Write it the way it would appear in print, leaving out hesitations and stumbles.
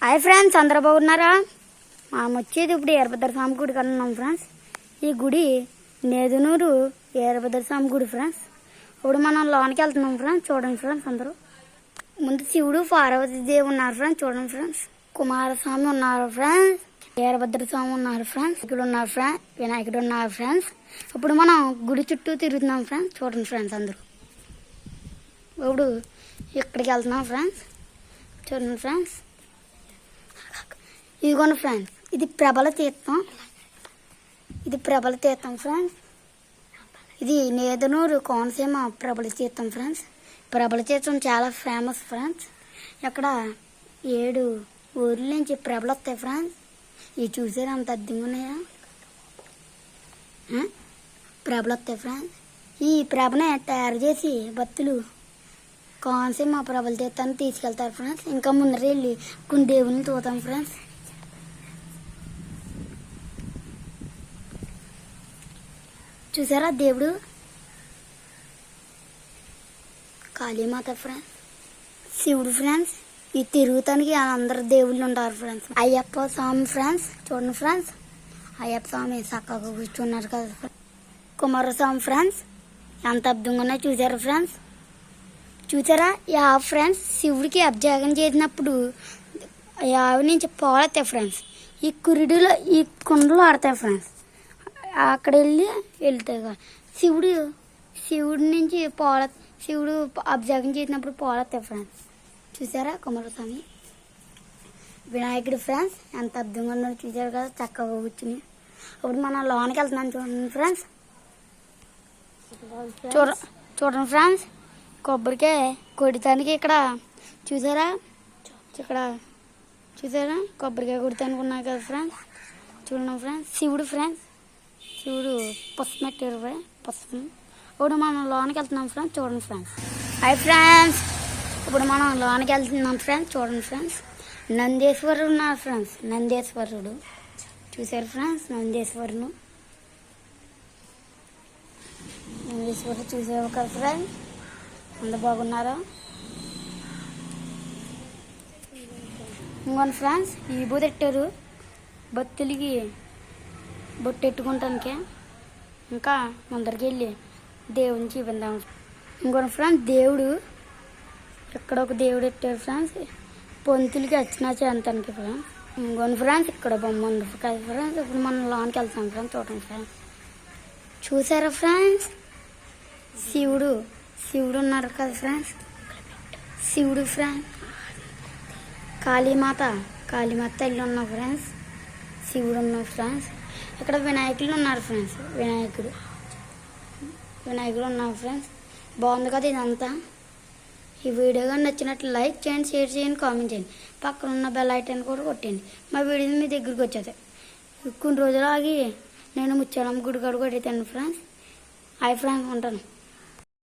Hi friends, అందరూ బాగున్నారా? మనం వచ్చేది ఇప్పుడు వీరభద్రస్వామి గుడికి అన్నాం ఫ్రెండ్స్. ఈ గుడి నేదునూరు వీరభద్రస్వామి గుడి ఫ్రెండ్స్. ఇప్పుడు మనం లోనికి వెళ్తున్నాం ఫ్రెండ్స్. చూడండి ఫ్రెండ్స్, అందరూ ముందు శివుడు పార్వతీ దేవి ఉన్నారు ఫ్రెండ్స్. చూడండి ఫ్రెండ్స్, కుమారస్వామి ఉన్నారు ఫ్రెండ్స్, వీరభద్రస్వామి ఉన్నారు ఫ్రెండ్స్, ఇక్కడ ఉన్నారు ఫ్రెండ్స్, వినాయకుడు ఉన్నారు ఫ్రెండ్స్. ఇప్పుడు మనం గుడి చుట్టూ తిరుగుతున్నాం ఫ్రెండ్స్. చూడండి ఫ్రెండ్స్, అందరూ ఇప్పుడు ఇక్కడికి వెళ్తున్నాం ఫ్రెండ్స్. చూడండి ఫ్రెండ్స్, ఇదిగోండి ఫ్రెండ్స్, ఇది ప్రబల తీర్థం. ఫ్రెండ్స్. ఇది నేదునూరు కోనసీమ ప్రబల తీర్థం ఫ్రెండ్స్. ప్రబల తీర్థం చాలా ఫేమస్ ఫ్రెండ్స్. ఇక్కడ 7 ఊర్ల నుంచి ప్రభలు వస్తాయి ఫ్రెండ్స్. ఇవి చూసారు అంత అద్దెంగా ఉన్నాయా? ప్రభలు వస్తాయి ఫ్రెండ్స్. ఈ ప్రభనే తయారు చేసి భక్తులు కోనసీమ ప్రబల తీర్థాన్ని తీసుకెళ్తారు ఫ్రెండ్స్. ఇంకా ముందర వెళ్ళి కొన్ని దేవుళ్ళని చూద్దాం ఫ్రెండ్స్. చూసారా దేవుడు? కాళీమాత ఫ్రెండ్స్, శివుడు ఫ్రెండ్స్. ఈ తిరుగుతానికి అందరు దేవుళ్ళు ఉంటారు ఫ్రెండ్స్. అయ్యప్ప స్వామి ఫ్రెండ్స్. చూడండి ఫ్రెండ్స్, అయ్యప్ప స్వామి చక్కగా కూర్చున్నారు కదా. కుమారస్వామి ఫ్రెండ్స్, ఎంత అద్భుతంగా చూసారా ఫ్రెండ్స్? చూసారా యా ఫ్రెండ్స్? శివుడికి అభిషేకం చేసినప్పుడు యావి నుంచి పోలతాయి ఫ్రెండ్స్. ఈ కురిడిలో ఈ కుండలో ఆడతాయి ఫ్రెండ్స్. అక్కడ వెళ్తాయి కదా. శివుడి నుంచి శివుడు అభిషేకం చేసినప్పుడు పోలతాయి ఫ్రెండ్స్. చూసారా కుమారస్వామి? వినాయకుడు ఫ్రెండ్స్, ఎంత అద్భుతంగా ఉన్నారో చూసారు కదా, చక్కగా కూర్చుని. ఇప్పుడు మనం లోనికి వెళ్తున్నాం. చూడండి ఫ్రెండ్స్, చూడండి ఫ్రెండ్స్, కొబ్బరికాయ కొడతానికి ఇక్కడ చూసారా? కొబ్బరికాయ కొడతానికి ఉన్నాయి కదా ఫ్రెండ్స్. చూడండి ఫ్రెండ్స్, శివుడు పుష్పం పెట్టారు పుష్పం. ఇప్పుడు మనం లోనికి వెళ్తున్నాం ఫ్రెండ్స్. చూడండి ఫ్రెండ్స్. హాయ్ ఫ్రెండ్స్, ఇప్పుడు మనం లోనికి వెళ్తున్నాం ఫ్రెండ్స్. చూడండి ఫ్రెండ్స్, నందీశ్వరుడు ఉన్నారు ఫ్రెండ్స్. నందీశ్వరుడు చూసారు ఫ్రెండ్స్? నందీశ్వరుడు చూసారు కదా ఫ్రెండ్స్? అంత బాగున్నారా? ఇంకోండి ఫ్రెండ్స్, ఈ బూత్ పెట్టారు భక్తులకి బొట్టెట్టుకుంటానికి. ఇంకా ముందరికి వెళ్ళి దేవుని చూపిందాం. ఇంకోటి ఫ్రెండ్స్, దేవుడు ఇక్కడ ఒక దేవుడు పెట్టారు ఫ్రెండ్స్, పొంతులకి అర్చన చేస్తానికి ఫ్రెండ్స్. ఇంకోటి ఫ్రెండ్స్, ఇక్కడ బొమ్మ ఉంది కదా ఫ్రెండ్స్. ఇప్పుడు మనం లోనికి వెళ్తాం ఫ్రెండ్స్. చూడండి ఫ్రెండ్స్, చూసారా ఫ్రెండ్స్? శివుడు ఉన్నారు కదా ఫ్రెండ్స్. శివుడు ఫ్రెండ్స్, కాళీమాత తల్లి ఉన్నారు ఫ్రెండ్స్. శివుడు ఉన్నారు ఫ్రెండ్స్. ఇక్కడ వినాయకులు ఉన్నారు ఫ్రెండ్స్. వినాయకుడు ఉన్నారు ఫ్రెండ్స్. బాగుంది కదా ఇదంతా. ఈ వీడియో కానీ నచ్చినట్లు లైక్ చేయండి, షేర్ చేయండి, కామెంట్ చేయండి. పక్కన ఉన్న బెల్ ఐకాన్ కూడా కొట్టండి. మా వీడియో మీ దగ్గరికి వచ్చేది. కొన్ని రోజులు ఆగి నేను ముత్యాలమ్మ గుడి కాడ కొట్టేతాను ఫ్రెండ్స్. హాయ్ ఫ్రెండ్స్, ఉంటాను.